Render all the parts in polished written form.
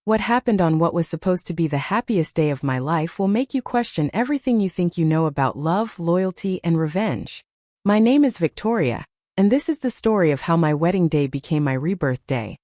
What happened on what was supposed to be the happiest day of my life will make you question everything you think you know about love, loyalty, and revenge. My name is Victoria, and this is the story of how my wedding day became my rebirth day,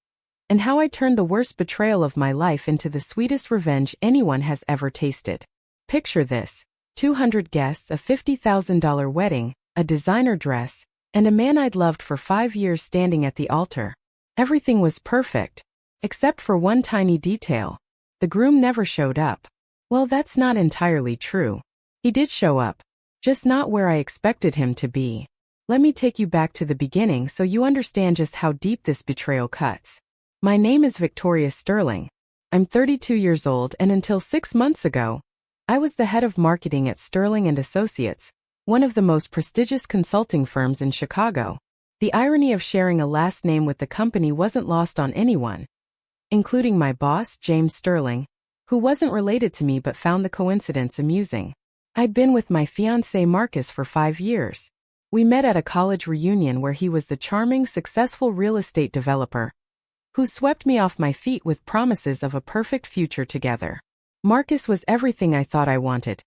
and how I turned the worst betrayal of my life into the sweetest revenge anyone has ever tasted. Picture this: 200 guests, a $50,000 wedding, a designer dress, and a man I'd loved for 5 years standing at the altar. Everything was perfect, except for one tiny detail. The groom never showed up. Well, that's not entirely true. He did show up, just not where I expected him to be. Let me take you back to the beginning so you understand just how deep this betrayal cuts. My name is Victoria Sterling. I'm 32 years old, and until 6 months ago, I was the head of marketing at Sterling & Associates, one of the most prestigious consulting firms in Chicago. The irony of sharing a last name with the company wasn't lost on anyone, including my boss, James Sterling, who wasn't related to me but found the coincidence amusing. I'd been with my fiancé Marcus for 5 years. We met at a college reunion where he was the charming, successful real estate developer who swept me off my feet with promises of a perfect future together. Marcus was everything I thought I wanted.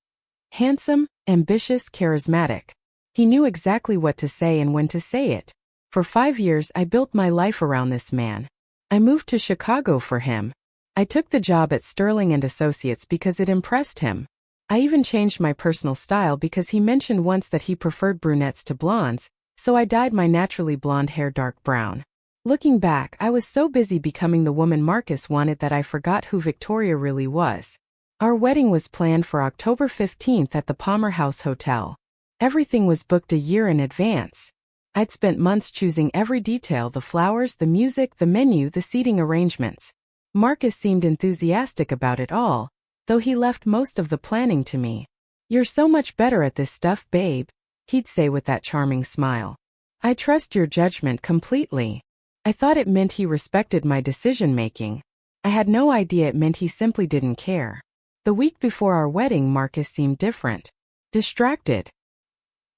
Handsome, ambitious, charismatic. He knew exactly what to say and when to say it. For 5 years, I built my life around this man. I moved to Chicago for him. I took the job at Sterling & Associates because it impressed him. I even changed my personal style because he mentioned once that he preferred brunettes to blondes, so I dyed my naturally blonde hair dark brown. Looking back, I was so busy becoming the woman Marcus wanted that I forgot who Victoria really was. Our wedding was planned for October 15th at the Palmer House Hotel. Everything was booked a year in advance. I'd spent months choosing every detail: the flowers, the music, the menu, the seating arrangements. Marcus seemed enthusiastic about it all, though he left most of the planning to me. "You're so much better at this stuff, babe," he'd say with that charming smile. "I trust your judgment completely." I thought it meant he respected my decision-making. I had no idea it meant he simply didn't care. The week before our wedding, Marcus seemed different. Distracted.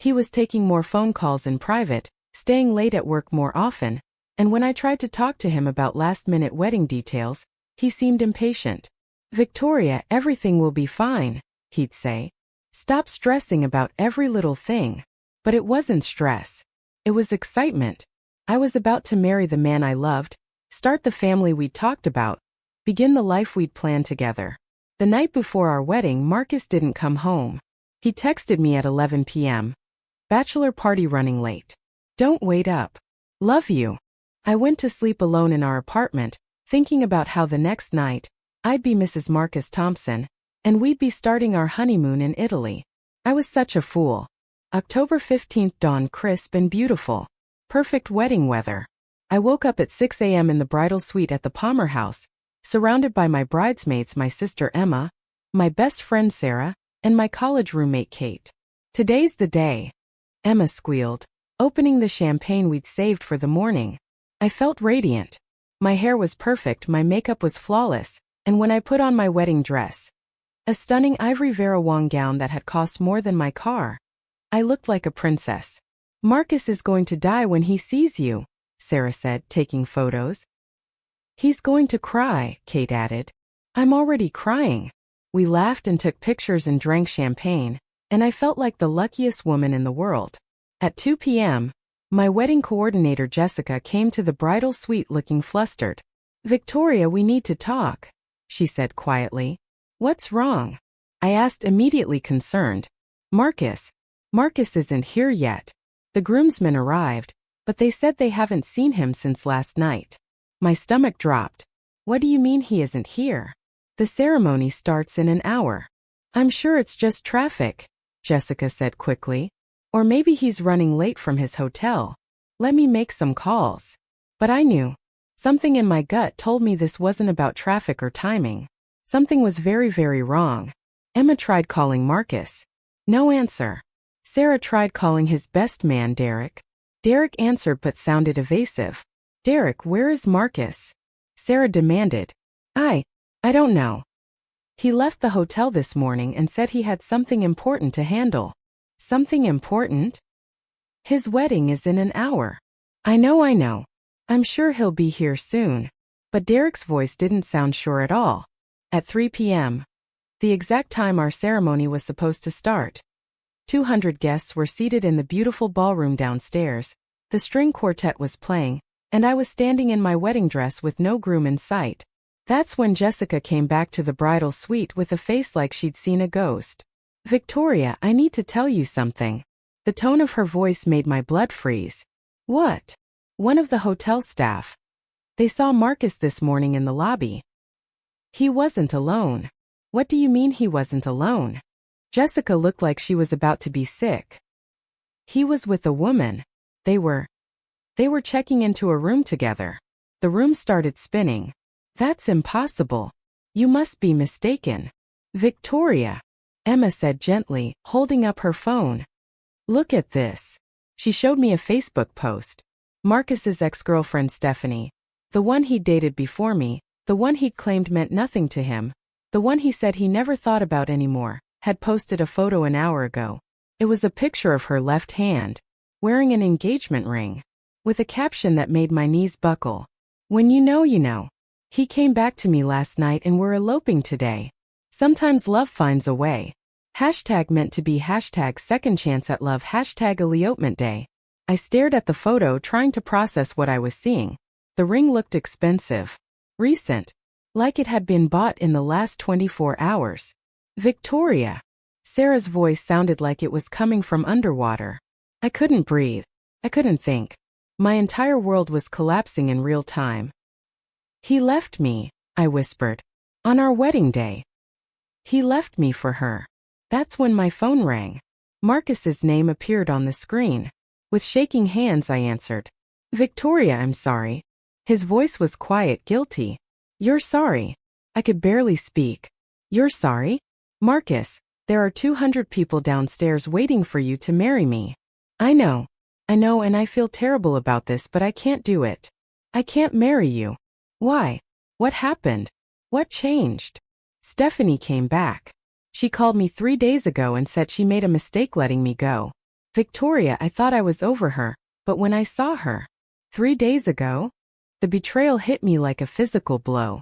He was taking more phone calls in private, staying late at work more often, and when I tried to talk to him about last-minute wedding details, he seemed impatient. "Victoria, everything will be fine," he'd say. "Stop stressing about every little thing." But it wasn't stress. It was excitement. I was about to marry the man I loved, start the family we'd talked about, begin the life we'd planned together. The night before our wedding, Marcus didn't come home. He texted me at 11 p.m. "Bachelor party running late. Don't wait up. Love you." I went to sleep alone in our apartment, thinking about how the next night, I'd be Mrs. Marcus Thompson, and we'd be starting our honeymoon in Italy. I was such a fool. October 15th dawned crisp and beautiful. Perfect wedding weather. I woke up at 6 a.m. in the bridal suite at the Palmer House, surrounded by my bridesmaids, my sister Emma, my best friend Sarah, and my college roommate Kate. "Today's the day," Emma squealed, opening the champagne we'd saved for the morning. I felt radiant. My hair was perfect, my makeup was flawless, and when I put on my wedding dress, a stunning ivory Vera Wang gown that had cost more than my car, I looked like a princess. "Marcus is going to die when he sees you," Sarah said, taking photos. "He's going to cry," Kate added. "I'm already crying." We laughed and took pictures and drank champagne, and I felt like the luckiest woman in the world. At 2 p.m., my wedding coordinator Jessica came to the bridal suite looking flustered. "Victoria, we need to talk," she said quietly. "What's wrong?" I asked, immediately concerned. Marcus isn't here yet. The groomsmen arrived, but they said they haven't seen him since last night." My stomach dropped. "What do you mean he isn't here? The ceremony starts in an hour." "I'm sure it's just traffic," Jessica said quickly. "Or maybe he's running late from his hotel. Let me make some calls." But I knew. Something in my gut told me this wasn't about traffic or timing. Something was very, very wrong. Emma tried calling Marcus. No answer. Sarah tried calling his best man, Derek. Derek answered but sounded evasive. "Derek, where is Marcus?" Sarah demanded. I don't know. He left the hotel this morning and said he had something important to handle." "Something important?" "His wedding is in an hour." I know. I'm sure he'll be here soon." But Derek's voice didn't sound sure at all. At 3 p.m., the exact time our ceremony was supposed to start. 200 guests were seated in the beautiful ballroom downstairs. The string quartet was playing, and I was standing in my wedding dress with no groom in sight. That's when Jessica came back to the bridal suite with a face like she'd seen a ghost. "Victoria, I need to tell you something." The tone of her voice made my blood freeze. "What?" "One of the hotel staff. They saw Marcus this morning in the lobby." "He wasn't alone." "What do you mean he wasn't alone?" Jessica looked like she was about to be sick. "He was with a woman. They were checking into a room together." The room started spinning. "That's impossible. You must be mistaken." "Victoria," Emma said gently, holding up her phone. "Look at this." She showed me a Facebook post. Marcus's ex-girlfriend Stephanie, the one he'd dated before me, the one he'd claimed meant nothing to him, the one he said he never thought about anymore, had posted a photo an hour ago. It was a picture of her left hand, wearing an engagement ring, with a caption that made my knees buckle. "When you know you know. He came back to me last night and we're eloping today. Sometimes love finds a way. Hashtag meant to be hashtag second chance at love hashtag elopement day." I stared at the photo trying to process what I was seeing. The ring looked expensive. Recent. Like it had been bought in the last 24 hours. "Victoria." Sarah's voice sounded like it was coming from underwater. I couldn't breathe. I couldn't think. My entire world was collapsing in real time. "He left me," I whispered. "On our wedding day. He left me for her." That's when my phone rang. Marcus's name appeared on the screen. With shaking hands I answered. "Victoria, I'm sorry." His voice was quiet, guilty. "You're sorry." I could barely speak. "You're sorry?" "Marcus, there are 200 people downstairs waiting for you to marry me." I know, and I feel terrible about this, but I can't do it. I can't marry you." "Why? What happened? What changed?" "Stephanie came back. She called me 3 days ago and said she made a mistake letting me go." "Victoria, I thought I was over her, but when I saw her." 3 days ago?" The betrayal hit me like a physical blow.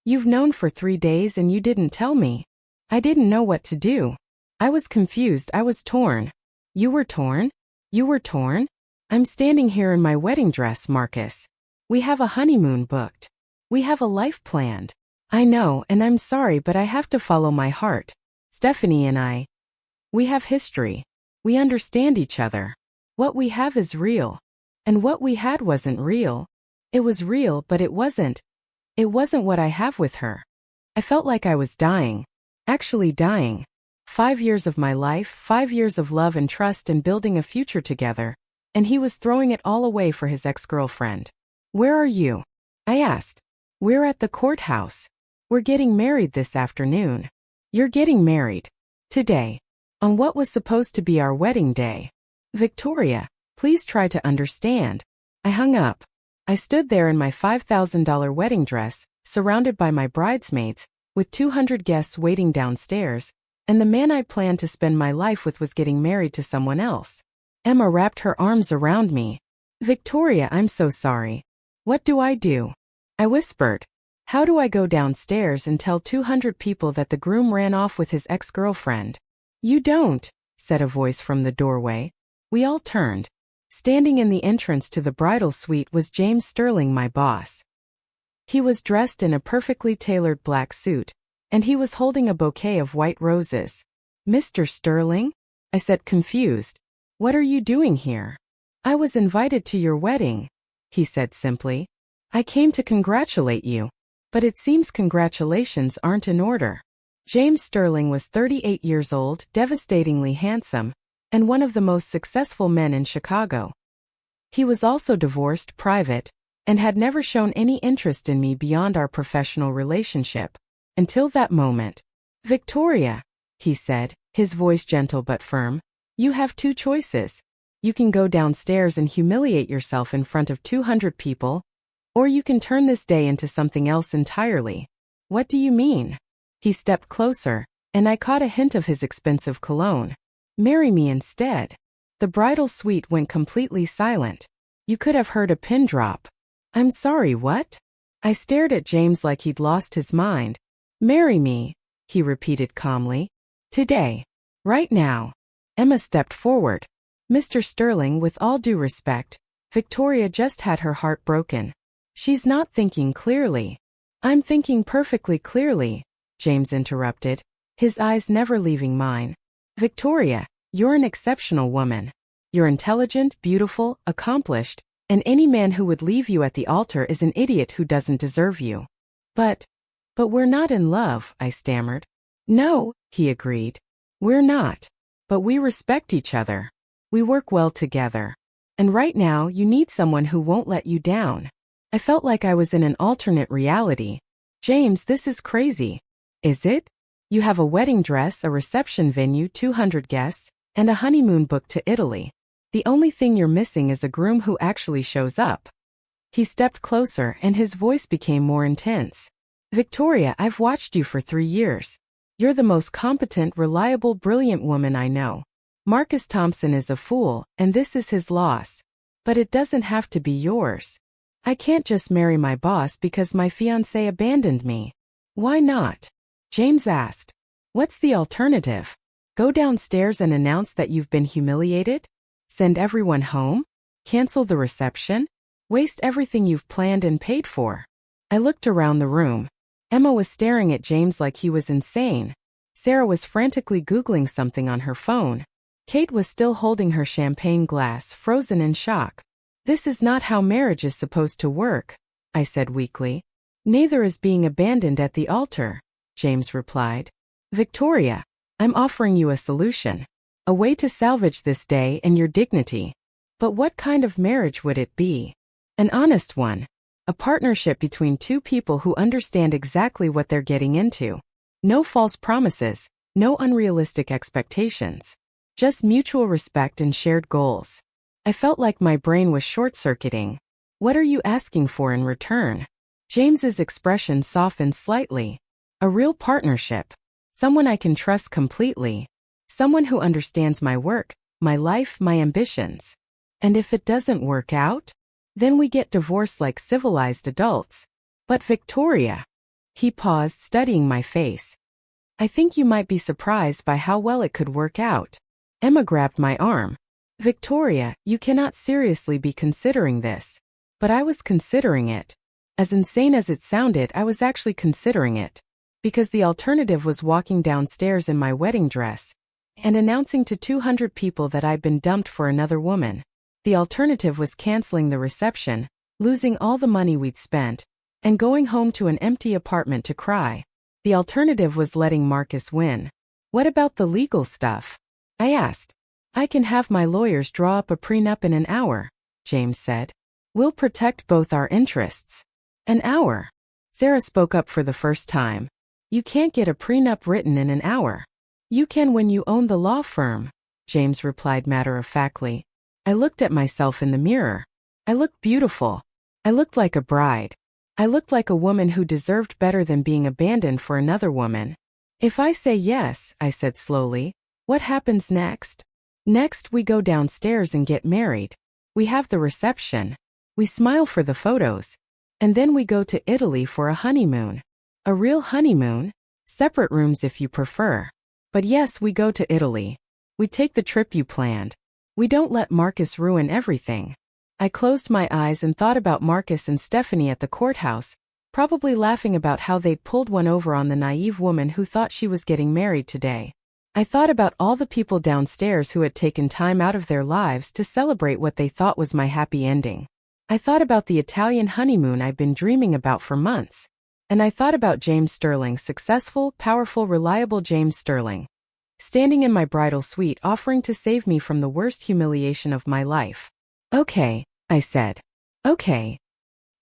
"You've known for 3 days and you didn't tell me." I didn't know what to do. I was confused, I was torn. "You were torn? You were torn?" "I'm standing here in my wedding dress, Marcus. We have a honeymoon booked. We have a life planned." "I know, and I'm sorry, but I have to follow my heart. Stephanie and I, we have history. We understand each other. What we have is real. And what we had wasn't real. It was real, but it wasn't. It wasn't what I have with her." I felt like I was dying. Actually dying. 5 years of my life, 5 years of love and trust and building a future together, and he was throwing it all away for his ex-girlfriend. "Where are you?" I asked. "We're at the courthouse. We're getting married this afternoon." "You're getting married? Today? On what was supposed to be our wedding day?" "Victoria, please try to understand." I hung up. I stood there in my $5,000 wedding dress, surrounded by my bridesmaids, with 200 guests waiting downstairs, and the man I planned to spend my life with was getting married to someone else. Emma wrapped her arms around me. "Victoria, I'm so sorry. What do I do?" I whispered. "How do I go downstairs and tell 200 people that the groom ran off with his ex-girlfriend?" "You don't," said a voice from the doorway. We all turned. Standing in the entrance to the bridal suite was James Sterling, my boss. He was dressed in a perfectly tailored black suit, and he was holding a bouquet of white roses. "Mr. Sterling?" I said, confused. "What are you doing here?" "I was invited to your wedding," he said simply. "I came to congratulate you. But it seems congratulations aren't in order." James Sterling was 38 years old, devastatingly handsome, and one of the most successful men in Chicago. He was also divorced, private, and had never shown any interest in me beyond our professional relationship. Until that moment. "Victoria," he said, his voice gentle but firm, "you have 2 choices. You can go downstairs and humiliate yourself in front of 200 people, or you can turn this day into something else entirely." "What do you mean?" He stepped closer, and I caught a hint of his expensive cologne. "Marry me instead." The bridal suite went completely silent. You could have heard a pin drop. "I'm sorry, what?" I stared at James like he'd lost his mind. Marry me, he repeated calmly. Today. Right now. Emma stepped forward. Mr. Sterling, with all due respect, Victoria just had her heart broken. She's not thinking clearly. I'm thinking perfectly clearly, James interrupted, his eyes never leaving mine. Victoria, you're an exceptional woman. You're intelligent, beautiful, accomplished, and any man who would leave you at the altar is an idiot who doesn't deserve you. But we're not in love, I stammered. No, he agreed. We're not. But we respect each other. We work well together. And right now you need someone who won't let you down. I felt like I was in an alternate reality. James, this is crazy. Is it? You have a wedding dress, a reception venue, 200 guests, and a honeymoon booked to Italy. The only thing you're missing is a groom who actually shows up. He stepped closer and his voice became more intense. Victoria, I've watched you for 3 years. You're the most competent, reliable, brilliant woman I know. Marcus Thompson is a fool, and this is his loss. But it doesn't have to be yours. I can't just marry my boss because my fiancé abandoned me. Why not? James asked. What's the alternative? Go downstairs and announce that you've been humiliated? Send everyone home? Cancel the reception? Waste everything you've planned and paid for? I looked around the room. Emma was staring at James like he was insane. Sarah was frantically Googling something on her phone. Kate was still holding her champagne glass, frozen in shock. This is not how marriage is supposed to work, I said weakly. Neither is being abandoned at the altar, James replied. Victoria, I'm offering you a solution. A way to salvage this day and your dignity. But what kind of marriage would it be? An honest one. A partnership between two people who understand exactly what they're getting into. No false promises, no unrealistic expectations. Just mutual respect and shared goals. I felt like my brain was short-circuiting. What are you asking for in return? James's expression softened slightly. A real partnership. Someone I can trust completely. Someone who understands my work, my life, my ambitions. And if it doesn't work out? Then we get divorced like civilized adults. But Victoria. He paused, studying my face. I think you might be surprised by how well it could work out. Emma grabbed my arm. Victoria, you cannot seriously be considering this. But I was considering it. As insane as it sounded, I was actually considering it. Because the alternative was walking downstairs in my wedding dress and announcing to 200 people that I'd been dumped for another woman. The alternative was canceling the reception, losing all the money we'd spent, and going home to an empty apartment to cry. The alternative was letting Marcus win. What about the legal stuff? I asked. I can have my lawyers draw up a prenup in an hour, James said. We'll protect both our interests. An hour. Sarah spoke up for the first time. You can't get a prenup written in an hour. You can when you own the law firm, James replied matter-of-factly. I looked at myself in the mirror. I looked beautiful. I looked like a bride. I looked like a woman who deserved better than being abandoned for another woman. If I say yes, I said slowly, what happens next? Next, we go downstairs and get married. We have the reception. We smile for the photos. And then we go to Italy for a honeymoon. A real honeymoon? Separate rooms if you prefer. But yes, we go to Italy. We take the trip you planned. We don't let Marcus ruin everything. I closed my eyes and thought about Marcus and Stephanie at the courthouse, probably laughing about how they'd pulled one over on the naive woman who thought she was getting married today. I thought about all the people downstairs who had taken time out of their lives to celebrate what they thought was my happy ending. I thought about the Italian honeymoon I'd been dreaming about for months. And I thought about James Sterling, successful, powerful, reliable James Sterling, standing in my bridal suite offering to save me from the worst humiliation of my life. Okay, I said. Okay.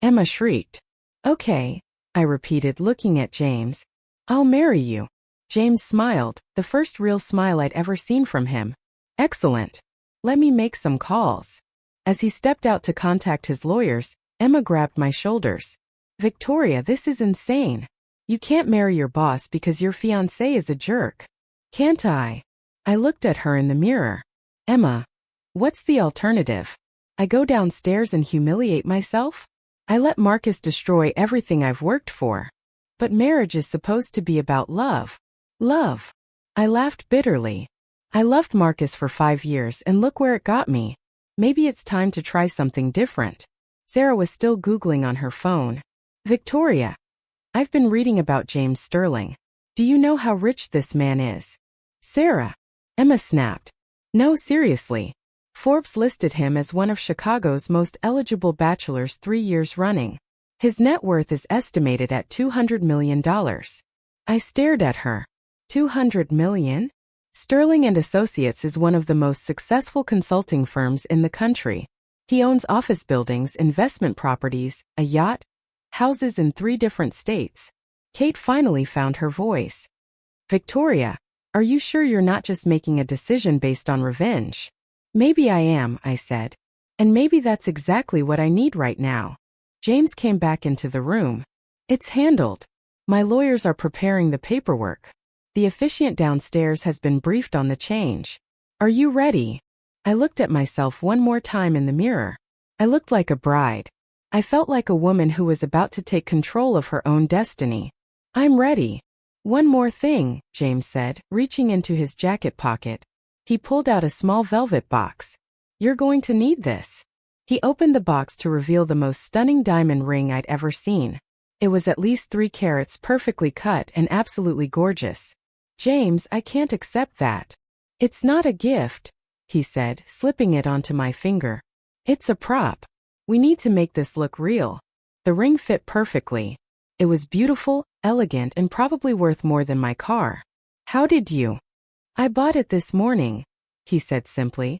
Emma shrieked. Okay, I repeated, looking at James. I'll marry you. James smiled, the first real smile I'd ever seen from him. Excellent. Let me make some calls. As he stepped out to contact his lawyers, Emma grabbed my shoulders. Victoria, this is insane. You can't marry your boss because your fiancé is a jerk. Can't I? I looked at her in the mirror. Emma, what's the alternative? I go downstairs and humiliate myself? I let Marcus destroy everything I've worked for. But marriage is supposed to be about love. Love. I laughed bitterly. I loved Marcus for 5 years and look where it got me. Maybe it's time to try something different. Sarah was still Googling on her phone. Victoria. I've been reading about James Sterling. Do you know how rich this man is? Sarah. Emma snapped. No, seriously. Forbes listed him as one of Chicago's most eligible bachelors 3 years running. His net worth is estimated at $200 million. I stared at her. $200 million? Sterling and Associates is one of the most successful consulting firms in the country. He owns office buildings, investment properties, a yacht, houses in 3 different states. Kate finally found her voice. Victoria, are you sure you're not just making a decision based on revenge? Maybe I am, I said. And maybe that's exactly what I need right now. James came back into the room. It's handled. My lawyers are preparing the paperwork. The officiant downstairs has been briefed on the change. Are you ready? I looked at myself one more time in the mirror. I looked like a bride. I felt like a woman who was about to take control of her own destiny. I'm ready. One more thing, James said, reaching into his jacket pocket. He pulled out a small velvet box. You're going to need this. He opened the box to reveal the most stunning diamond ring I'd ever seen. It was at least 3 carats, perfectly cut and absolutely gorgeous. James, I can't accept that. It's not a gift, he said, slipping it onto my finger. It's a prop. We need to make this look real. The ring fit perfectly. It was beautiful, elegant, and probably worth more than my car. How did you? I bought it this morning, he said simply.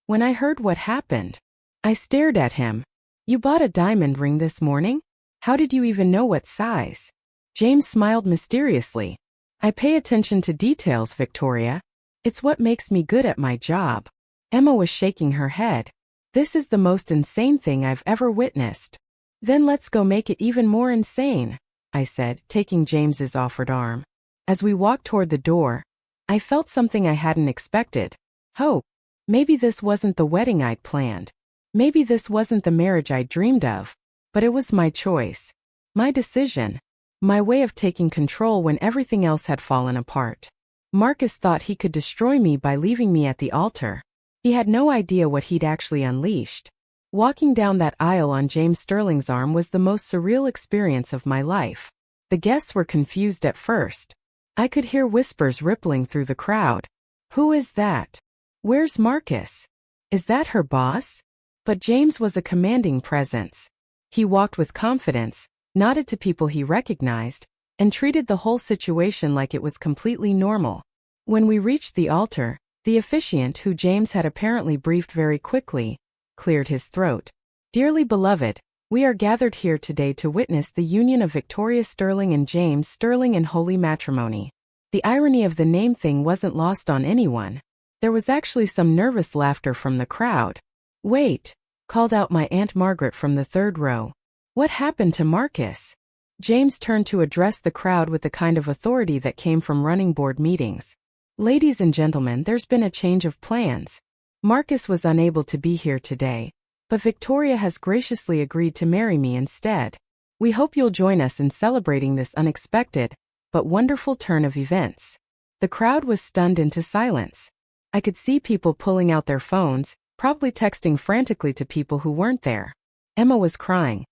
When I heard what happened, I stared at him. You bought a diamond ring this morning? How did you even know what size? James smiled mysteriously. I pay attention to details, Victoria. It's what makes me good at my job. Emma was shaking her head. This is the most insane thing I've ever witnessed. Then let's go make it even more insane, I said, taking James's offered arm. As we walked toward the door, I felt something I hadn't expected. Hope. Maybe this wasn't the wedding I'd planned. Maybe this wasn't the marriage I dreamed of. But it was my choice. My decision. My way of taking control when everything else had fallen apart. Marcus thought he could destroy me by leaving me at the altar. He had no idea what he'd actually unleashed. Walking down that aisle on James Sterling's arm was the most surreal experience of my life. The guests were confused at first. I could hear whispers rippling through the crowd. Who is that? Where's Marcus? Is that her boss? But James was a commanding presence. He walked with confidence, nodded to people he recognized, and treated the whole situation like it was completely normal. When we reached the altar, the officiant, who James had apparently briefed very quickly, cleared his throat. Dearly beloved, we are gathered here today to witness the union of Victoria Sterling and James Sterling in holy matrimony. The irony of the name thing wasn't lost on anyone. There was actually some nervous laughter from the crowd. Wait, called out my Aunt Margaret from the 3rd row. What happened to Marcus? James turned to address the crowd with the kind of authority that came from running board meetings. Ladies and gentlemen, there's been a change of plans. Marcus was unable to be here today, but Victoria has graciously agreed to marry me instead. We hope you'll join us in celebrating this unexpected, but wonderful turn of events. The crowd was stunned into silence. I could see people pulling out their phones, probably texting frantically to people who weren't there. Emma was crying.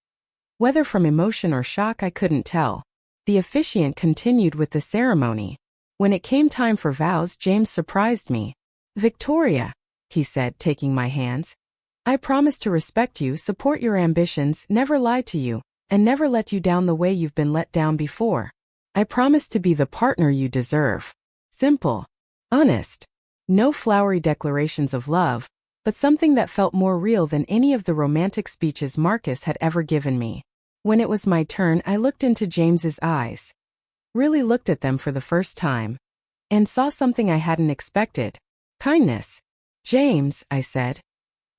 Whether from emotion or shock, I couldn't tell. The officiant continued with the ceremony. When it came time for vows, James surprised me. Victoria, he said, taking my hands. I promise to respect you, support your ambitions, never lie to you, and never let you down the way you've been let down before. I promise to be the partner you deserve. Simple. Honest. No flowery declarations of love, but something that felt more real than any of the romantic speeches Marcus had ever given me. When it was my turn, I looked into James's eyes. Really looked at them for the first time. And saw something I hadn't expected. Kindness. James, I said.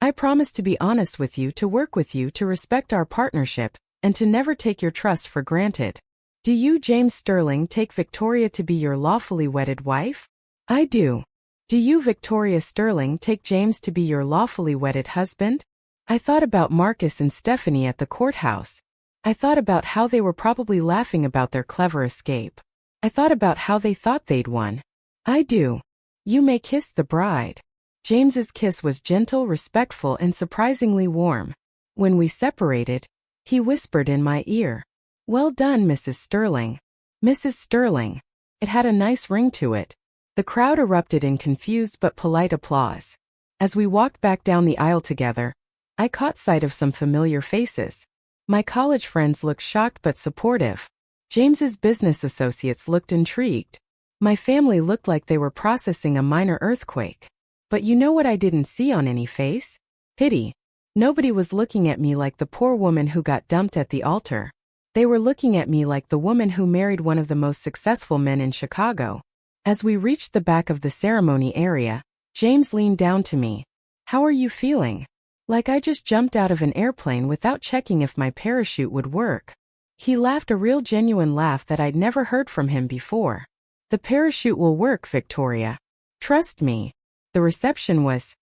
I promise to be honest with you, to work with you, to respect our partnership, and to never take your trust for granted. Do you, James Sterling, take Victoria to be your lawfully wedded wife? I do. Do you, Victoria Sterling, take James to be your lawfully wedded husband? I thought about Marcus and Stephanie at the courthouse. I thought about how they were probably laughing about their clever escape. I thought about how they thought they'd won. I do. You may kiss the bride. James's kiss was gentle, respectful, and surprisingly warm. When we separated, he whispered in my ear, "Well done, Mrs. Sterling." Mrs. Sterling. It had a nice ring to it. The crowd erupted in confused but polite applause. As we walked back down the aisle together, I caught sight of some familiar faces. My college friends looked shocked but supportive. James's business associates looked intrigued. My family looked like they were processing a minor earthquake. But you know what I didn't see on any face? Pity. Nobody was looking at me like the poor woman who got dumped at the altar. They were looking at me like the woman who married one of the most successful men in Chicago. As we reached the back of the ceremony area, James leaned down to me. "How are you feeling?" Like I just jumped out of an airplane without checking if my parachute would work. He laughed, a real genuine laugh that I'd never heard from him before. "The parachute will work, Victoria. Trust me." The reception was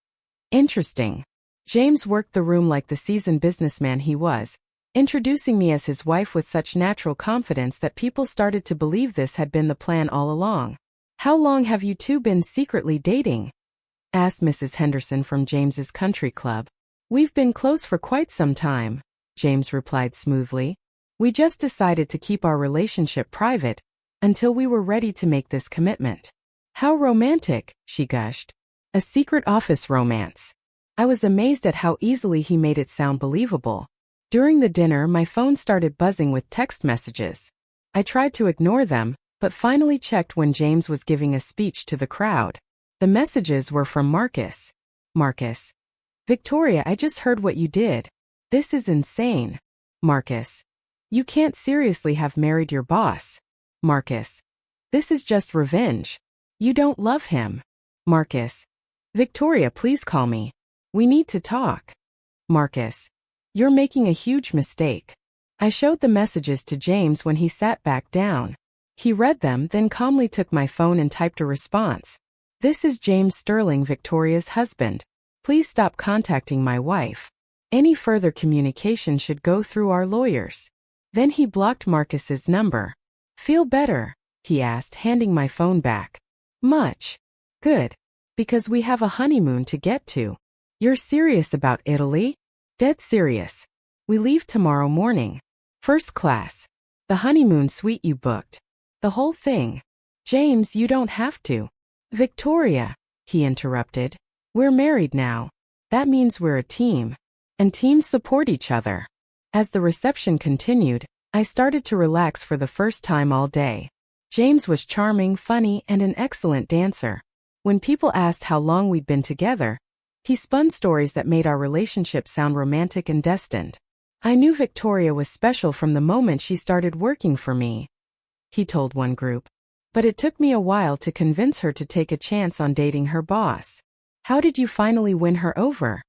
interesting. James worked the room like the seasoned businessman he was, introducing me as his wife with such natural confidence that people started to believe this had been the plan all along. "How long have you two been secretly dating?" asked Mrs. Henderson from James's country club. "We've been close for quite some time," James replied smoothly. "We just decided to keep our relationship private until we were ready to make this commitment." "How romantic," she gushed. "A secret office romance." I was amazed at how easily he made it sound believable. During the dinner, my phone started buzzing with text messages. I tried to ignore them, but finally checked when James was giving a speech to the crowd. The messages were from Marcus. Marcus. "Victoria, I just heard what you did. This is insane." Marcus. "You can't seriously have married your boss." Marcus. "This is just revenge. You don't love him." Marcus. "Victoria, please call me. We need to talk." Marcus. "You're making a huge mistake." I showed the messages to James when he sat back down. He read them, then calmly took my phone and typed a response. "This is James Sterling, Victoria's husband. Please stop contacting my wife. Any further communication should go through our lawyers." Then he blocked Marcus's number. "Feel better?" he asked, handing my phone back. "Much. Good. Because we have a honeymoon to get to." "You're serious about Italy?" "Dead serious. We leave tomorrow morning. First class. The honeymoon suite you booked. The whole thing." "James, you don't have to." "Victoria," he interrupted. "We're married now. That means we're a team. And teams support each other." As the reception continued, I started to relax for the first time all day. James was charming, funny, and an excellent dancer. When people asked how long we'd been together, he spun stories that made our relationship sound romantic and destined. "I knew Victoria was special from the moment she started working for me," he told one group. "But it took me a while to convince her to take a chance on dating her boss." "How did you finally win her over?"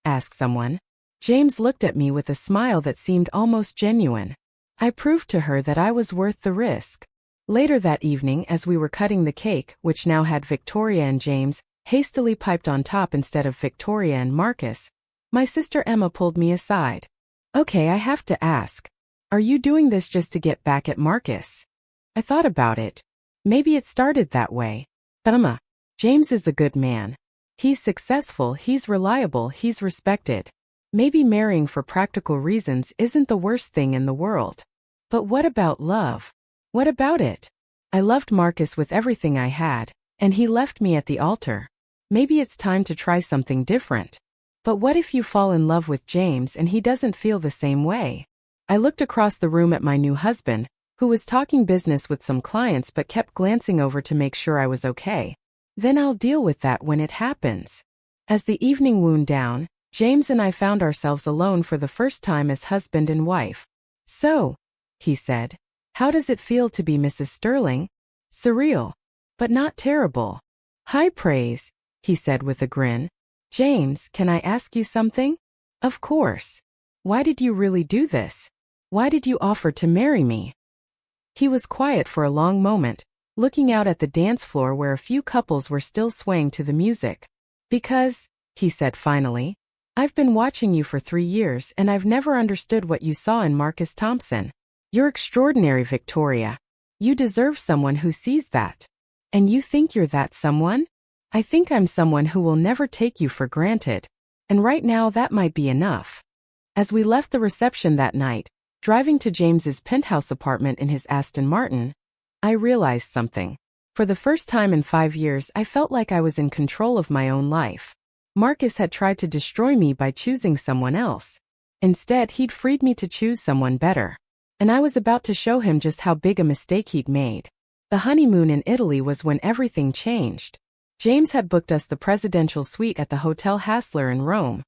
asked someone. James looked at me with a smile that seemed almost genuine. "I proved to her that I was worth the risk." Later that evening, as we were cutting the cake, which now had Victoria and James hastily piped on top instead of Victoria and Marcus, my sister Emma pulled me aside. "Okay, I have to ask. Are you doing this just to get back at Marcus?" I thought about it. Maybe it started that way. But Emma, James is a good man. He's successful, he's reliable, he's respected. Maybe marrying for practical reasons isn't the worst thing in the world. But what about love? What about it? I loved Marcus with everything I had, and he left me at the altar. Maybe it's time to try something different. But what if you fall in love with James and he doesn't feel the same way? I looked across the room at my new husband, who was talking business with some clients but kept glancing over to make sure I was okay. Then I'll deal with that when it happens. As the evening wound down, James and I found ourselves alone for the first time as husband and wife. "So," he said, "how does it feel to be Mrs. Sterling?" "Surreal. But not terrible." "High praise," he said with a grin. "James, can I ask you something?" "Of course. Why did you really do this? Why did you offer to marry me?" He was quiet for a long moment, looking out at the dance floor where a few couples were still swaying to the music. "Because," he said finally, I've been watching you for 3 years and I've never understood what you saw in Marcus Thompson. You're extraordinary, Victoria. You deserve someone who sees that. And you think you're that someone? I think I'm someone who will never take you for granted. And right now that might be enough. As we left the reception that night, driving to James's penthouse apartment in his Aston Martin, I realized something. For the first time in 5 years, I felt like I was in control of my own life. Marcus had tried to destroy me by choosing someone else. Instead, he'd freed me to choose someone better. And I was about to show him just how big a mistake he'd made. The honeymoon in Italy was when everything changed. James had booked us the presidential suite at the Hotel Hassler in Rome.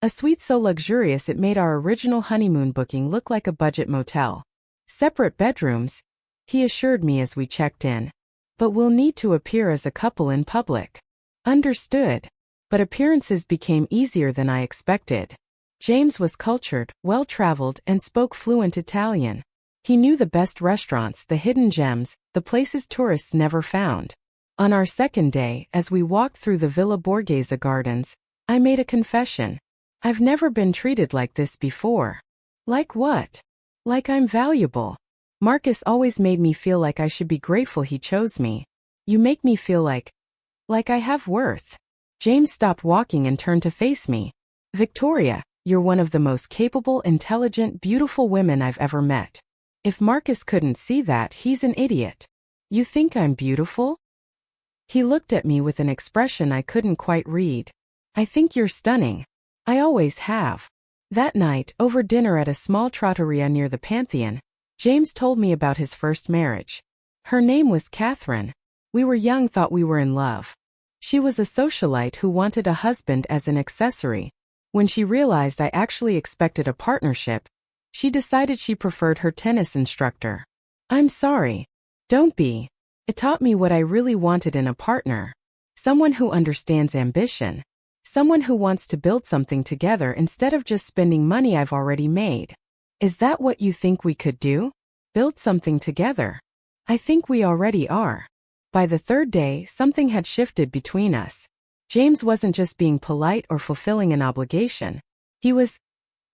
A suite so luxurious it made our original honeymoon booking look like a budget motel. Separate bedrooms, he assured me as we checked in. But we'll need to appear as a couple in public. Understood. But appearances became easier than I expected. James was cultured, well-traveled, and spoke fluent Italian. He knew the best restaurants, the hidden gems, the places tourists never found. On our second day, as we walked through the Villa Borghese gardens, I made a confession. I've never been treated like this before. Like what? Like I'm valuable. Marcus always made me feel like I should be grateful he chose me. You make me feel like I have worth. James stopped walking and turned to face me. Victoria, you're one of the most capable, intelligent, beautiful women I've ever met. If Marcus couldn't see that, he's an idiot. You think I'm beautiful? He looked at me with an expression I couldn't quite read. I think you're stunning. I always have. That night, over dinner at a small trattoria near the Pantheon, James told me about his first marriage. Her name was Catherine. We were young, thought we were in love. She was a socialite who wanted a husband as an accessory. When she realized I actually expected a partnership, she decided she preferred her tennis instructor. I'm sorry. Don't be. It taught me what I really wanted in a partner. Someone who understands ambition. Someone who wants to build something together instead of just spending money I've already made. Is that what you think we could do? Build something together? I think we already are. By the third day, something had shifted between us. James wasn't just being polite or fulfilling an obligation. He was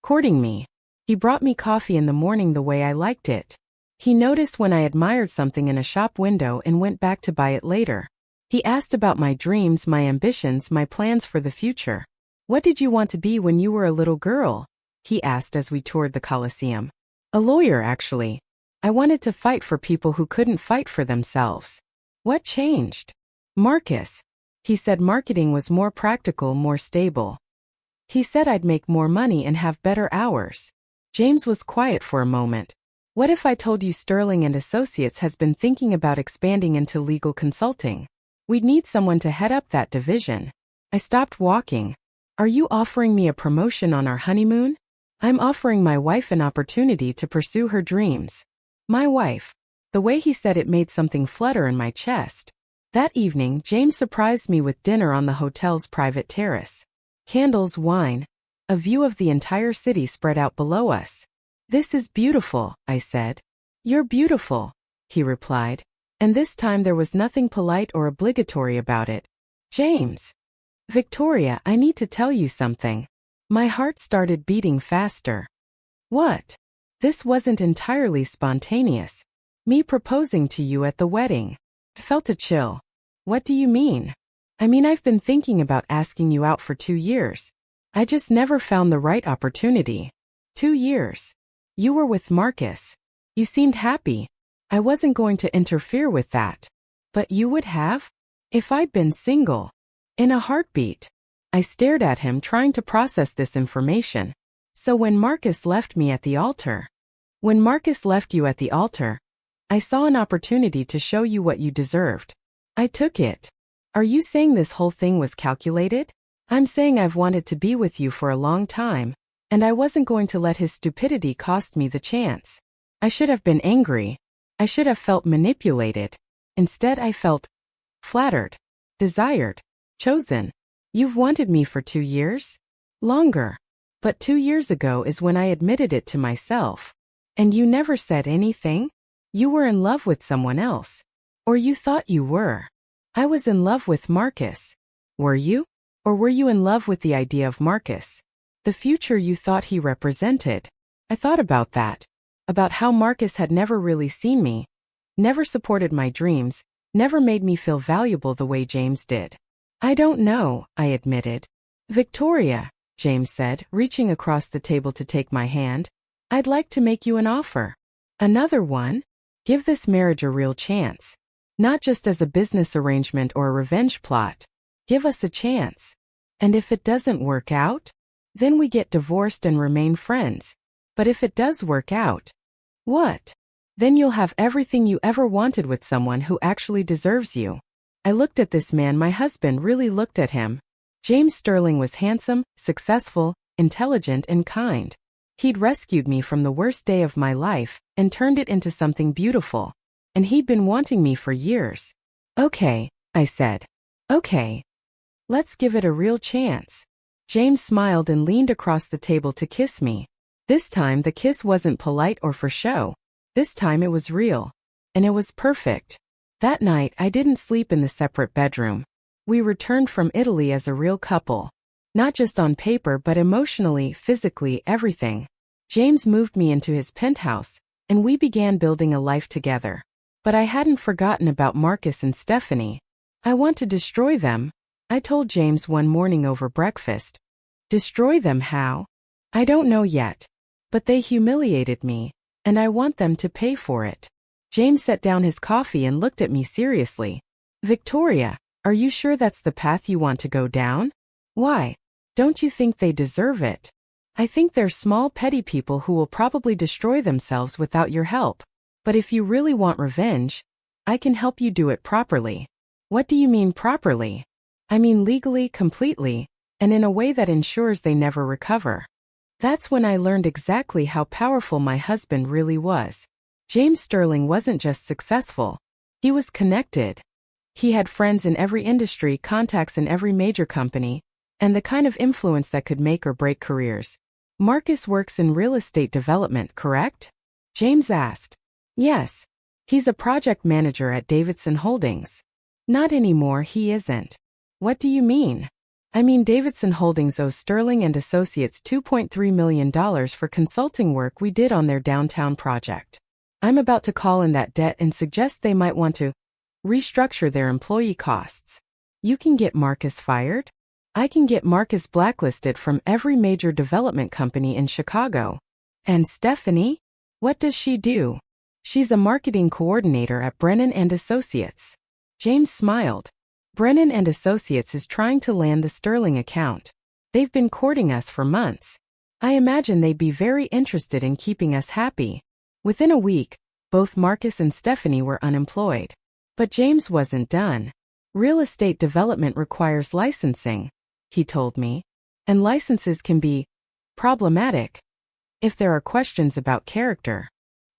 courting me. He brought me coffee in the morning the way I liked it. He noticed when I admired something in a shop window and went back to buy it later. He asked about my dreams, my ambitions, my plans for the future. What did you want to be when you were a little girl? He asked as we toured the Colosseum. A lawyer, actually. I wanted to fight for people who couldn't fight for themselves. What changed? Marcus. He said marketing was more practical, more stable. He said I'd make more money and have better hours. James was quiet for a moment. What if I told you Sterling and Associates has been thinking about expanding into legal consulting? We'd need someone to head up that division. I stopped walking. Are you offering me a promotion on our honeymoon? I'm offering my wife an opportunity to pursue her dreams. My wife. The way he said it made something flutter in my chest. That evening, James surprised me with dinner on the hotel's private terrace. Candles, wine. A view of the entire city spread out below us. This is beautiful, I said. You're beautiful, he replied. And this time there was nothing polite or obligatory about it. James. Victoria, I need to tell you something. My heart started beating faster. What? This wasn't entirely spontaneous. Me proposing to you at the wedding. Felt a chill. What do you mean? I mean, I've been thinking about asking you out for 2 years. I just never found the right opportunity. 2 years. You were with Marcus. You seemed happy. I wasn't going to interfere with that. But you would have? If I'd been single. In a heartbeat. I stared at him, trying to process this information. So when Marcus left me at the altar. When Marcus left you at the altar, I saw an opportunity to show you what you deserved. I took it. Are you saying this whole thing was calculated? I'm saying I've wanted to be with you for a long time, and I wasn't going to let his stupidity cost me the chance. I should have been angry. I should have felt manipulated. Instead, I felt flattered, desired, chosen. You've wanted me for 2 years? Longer. But 2 years ago is when I admitted it to myself. And you never said anything? You were in love with someone else. Or you thought you were. I was in love with Marcus. Were you? Or were you in love with the idea of Marcus? The future you thought he represented. I thought about that. About how Marcus had never really seen me, never supported my dreams, never made me feel valuable the way James did. I don't know, I admitted. Victoria, James said, reaching across the table to take my hand. I'd like to make you an offer. Another one? Give this marriage a real chance. Not just as a business arrangement or a revenge plot. Give us a chance. And if it doesn't work out? Then we get divorced and remain friends. But if it does work out, what? Then you'll have everything you ever wanted with someone who actually deserves you. I looked at this man. My husband really looked at him. James Sterling was handsome, successful, intelligent, and kind. He'd rescued me from the worst day of my life and turned it into something beautiful. And he'd been wanting me for years. Okay, I said. Okay. Let's give it a real chance. James smiled and leaned across the table to kiss me. This time the kiss wasn't polite or for show. This time it was real. And it was perfect. That night I didn't sleep in the separate bedroom. We returned from Italy as a real couple. Not just on paper but emotionally, physically, everything. James moved me into his penthouse, and we began building a life together. But I hadn't forgotten about Marcus and Stephanie. I want to destroy them, I told James one morning over breakfast. Destroy them how? I don't know yet. But they humiliated me, and I want them to pay for it. James set down his coffee and looked at me seriously. Victoria, are you sure that's the path you want to go down? Why? Don't you think they deserve it? I think they're small petty people who will probably destroy themselves without your help. But if you really want revenge, I can help you do it properly. What do you mean properly? I mean legally, completely, and in a way that ensures they never recover. That's when I learned exactly how powerful my husband really was. James Sterling wasn't just successful. He was connected. He had friends in every industry, contacts in every major company, and the kind of influence that could make or break careers. Marcus works in real estate development, correct? James asked. Yes. He's a project manager at Davidson Holdings. Not anymore, he isn't. What do you mean? I mean Davidson Holdings owes Sterling and Associates $2.3 million for consulting work we did on their downtown project. I'm about to call in that debt and suggest they might want to restructure their employee costs. You can get Marcus fired? I can get Marcus blacklisted from every major development company in Chicago. And Stephanie? What does she do? She's a marketing coordinator at Brennan and Associates. James smiled. Brennan and Associates is trying to land the Sterling account. They've been courting us for months. I imagine they'd be very interested in keeping us happy. Within a week, both Marcus and Stephanie were unemployed. But James wasn't done. Real estate development requires licensing, he told me. And licenses can be problematic if there are questions about character.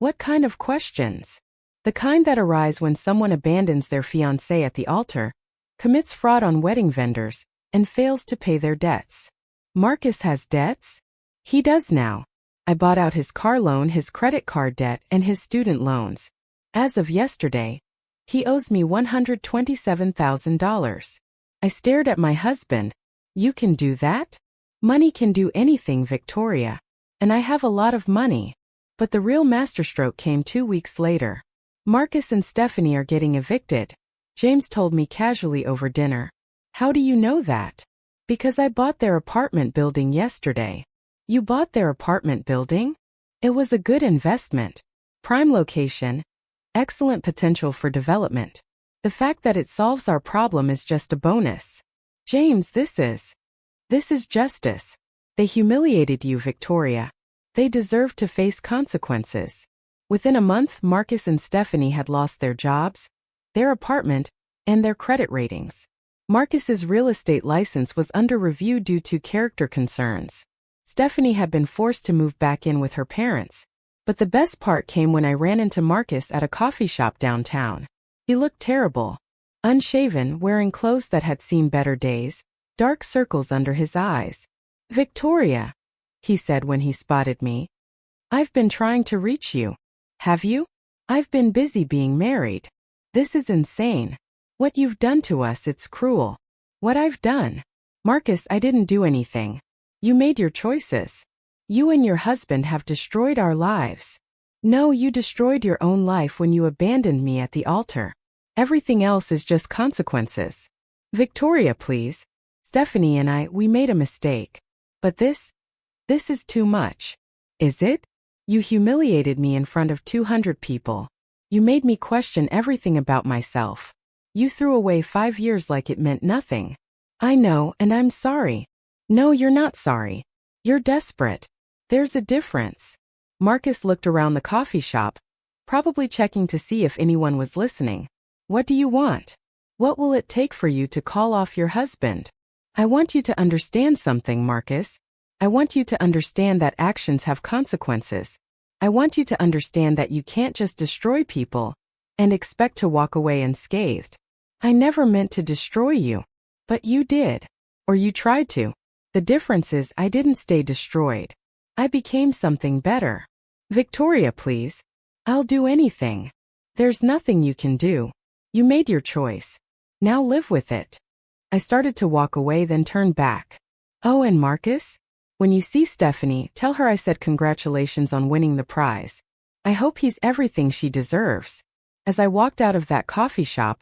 What kind of questions? The kind that arise when someone abandons their fiancé at the altar, commits fraud on wedding vendors, and fails to pay their debts. Marcus has debts? He does now. I bought out his car loan, his credit card debt, and his student loans. As of yesterday, he owes me $127,000. I stared at my husband. You can do that? Money can do anything, Victoria. And I have a lot of money. But the real masterstroke came 2 weeks later. Marcus and Stephanie are getting evicted. James told me casually over dinner. How do you know that? Because I bought their apartment building yesterday. You bought their apartment building? It was a good investment. Prime location. Excellent potential for development. The fact that it solves our problem is just a bonus. James, this is justice. They humiliated you, Victoria. They deserve to face consequences. Within a month, Marcus and Stephanie had lost their jobs, their apartment, and their credit ratings. Marcus's real estate license was under review due to character concerns. Stephanie had been forced to move back in with her parents. But the best part came when I ran into Marcus at a coffee shop downtown. He looked terrible. Unshaven, wearing clothes that had seen better days, dark circles under his eyes. Victoria, he said when he spotted me. I've been trying to reach you. Have you? I've been busy being married. This is insane. What you've done to us, it's cruel. What I've done? Marcus, I didn't do anything. You made your choices. You and your husband have destroyed our lives. No, you destroyed your own life when you abandoned me at the altar. Everything else is just consequences. Victoria, please. Stephanie and we made a mistake. But this is too much. Is it? You humiliated me in front of 200 people. You made me question everything about myself. You threw away 5 years like it meant nothing. I know, and I'm sorry. No, you're not sorry. You're desperate. There's a difference. Marcus looked around the coffee shop, probably checking to see if anyone was listening. What do you want? What will it take for you to call off your husband? I want you to understand something, Marcus. I want you to understand that actions have consequences. I want you to understand that you can't just destroy people and expect to walk away unscathed. I never meant to destroy you. But you did. Or you tried to. The difference is I didn't stay destroyed. I became something better. Victoria, please. I'll do anything. There's nothing you can do. You made your choice. Now live with it. I started to walk away, then turned back. Oh, and Marcus? When you see Stephanie, tell her I said congratulations on winning the prize. I hope he's everything she deserves. As I walked out of that coffee shop,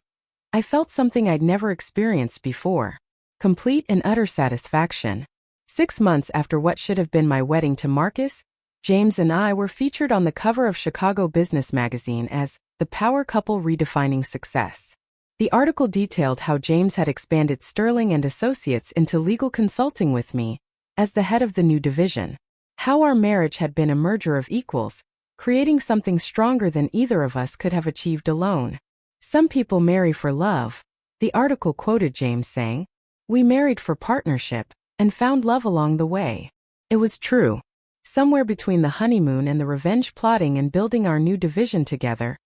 I felt something I'd never experienced before. Complete and utter satisfaction. 6 months after what should have been my wedding to Marcus, James and I were featured on the cover of Chicago Business Magazine as the power couple redefining success. The article detailed how James had expanded Sterling and Associates into legal consulting with me as the head of the new division. How our marriage had been a merger of equals, creating something stronger than either of us could have achieved alone. Some people marry for love, the article quoted James saying. We married for partnership and found love along the way. It was true. Somewhere between the honeymoon and the revenge plotting and building our new division together,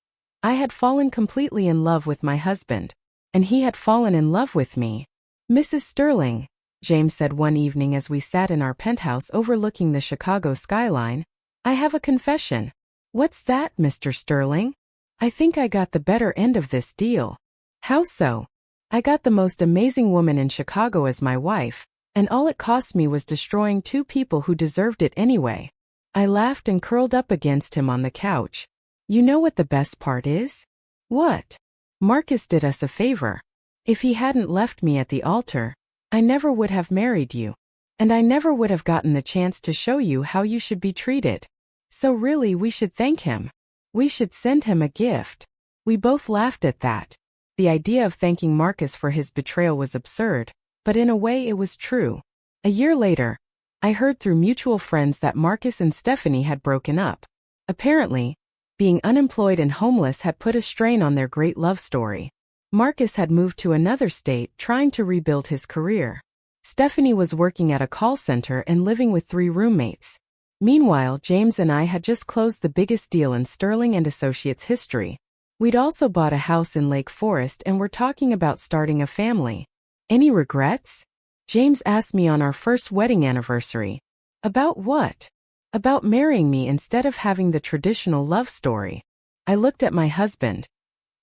I had fallen completely in love with my husband, and he had fallen in love with me. Mrs. Sterling, James said one evening as we sat in our penthouse overlooking the Chicago skyline, I have a confession. What's that, Mr. Sterling? I think I got the better end of this deal. How so? I got the most amazing woman in Chicago as my wife, and all it cost me was destroying 2 people who deserved it anyway. I laughed and curled up against him on the couch. You know what the best part is? What? Marcus did us a favor. If he hadn't left me at the altar, I never would have married you. And I never would have gotten the chance to show you how you should be treated. So really, we should thank him. We should send him a gift. We both laughed at that. The idea of thanking Marcus for his betrayal was absurd, but in a way it was true. A year later, I heard through mutual friends that Marcus and Stephanie had broken up. Apparently, being unemployed and homeless had put a strain on their great love story. Marcus had moved to another state trying to rebuild his career. Stephanie was working at a call center and living with 3 roommates. Meanwhile, James and I had just closed the biggest deal in Sterling and Associates history. We'd also bought a house in Lake Forest and were talking about starting a family. Any regrets? James asked me on our first wedding anniversary. About what? About marrying me instead of having the traditional love story. I looked at my husband,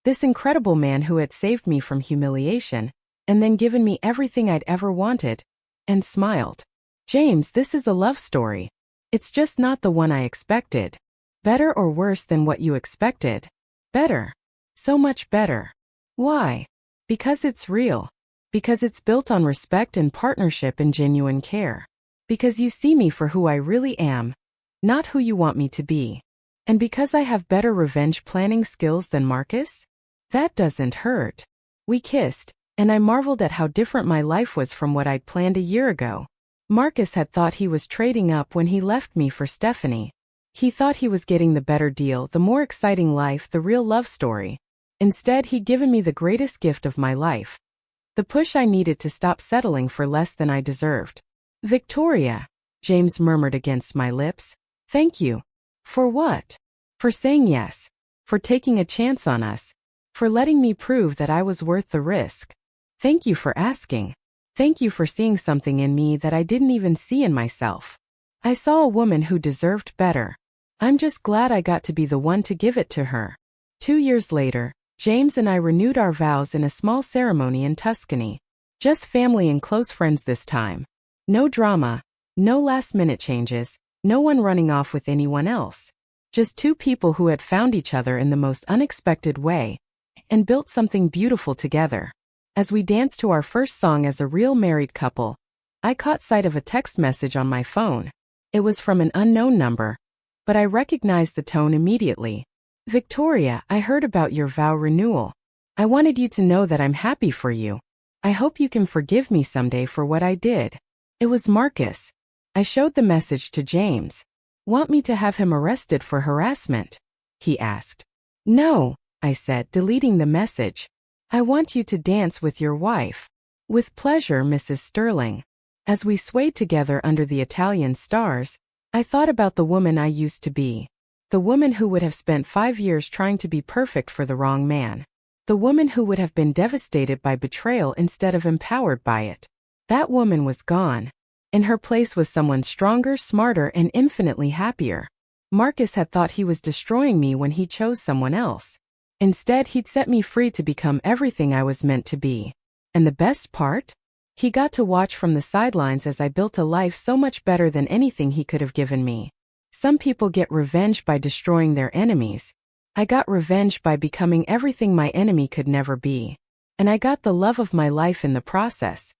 this incredible man who had saved me from humiliation, and then given me everything I'd ever wanted, and smiled. James, this is a love story. It's just not the one I expected. Better or worse than what you expected? Better. So much better. Why? Because it's real. Because it's built on respect and partnership and genuine care. Because you see me for who I really am, not who you want me to be. And because I have better revenge planning skills than Marcus? That doesn't hurt. We kissed, and I marveled at how different my life was from what I'd planned a year ago. Marcus had thought he was trading up when he left me for Stephanie. He thought he was getting the better deal, the more exciting life, the real love story. Instead, he'd given me the greatest gift of my life. The push I needed to stop settling for less than I deserved. Victoria, James murmured against my lips. Thank you. For what? For saying yes. For taking a chance on us. For letting me prove that I was worth the risk. Thank you for asking. Thank you for seeing something in me that I didn't even see in myself. I saw a woman who deserved better. I'm just glad I got to be the one to give it to her. 2 years later, James and I renewed our vows in a small ceremony in Tuscany. Just family and close friends this time. No drama, No last-minute changes, no one running off with anyone else. Just two people who had found each other in the most unexpected way and built something beautiful together. As we danced to our first song as a real married couple, I caught sight of a text message on my phone. It was from an unknown number, but I recognized the tone immediately. Victoria, I heard about your vow renewal. I wanted you to know that I'm happy for you. I hope you can forgive me someday for what I did. It was Marcus. I showed the message to James. Want me to have him arrested for harassment? He asked. No, I said, deleting the message. I want you to dance with your wife. With pleasure, Mrs. Sterling. As we swayed together under the Italian stars, I thought about the woman I used to be. The woman who would have spent 5 years trying to be perfect for the wrong man. The woman who would have been devastated by betrayal instead of empowered by it. That woman was gone. In her place was someone stronger, smarter, and infinitely happier. Marcus had thought he was destroying me when he chose someone else. Instead, he'd set me free to become everything I was meant to be. And the best part? He got to watch from the sidelines as I built a life so much better than anything he could have given me. Some people get revenge by destroying their enemies. I got revenge by becoming everything my enemy could never be. And I got the love of my life in the process.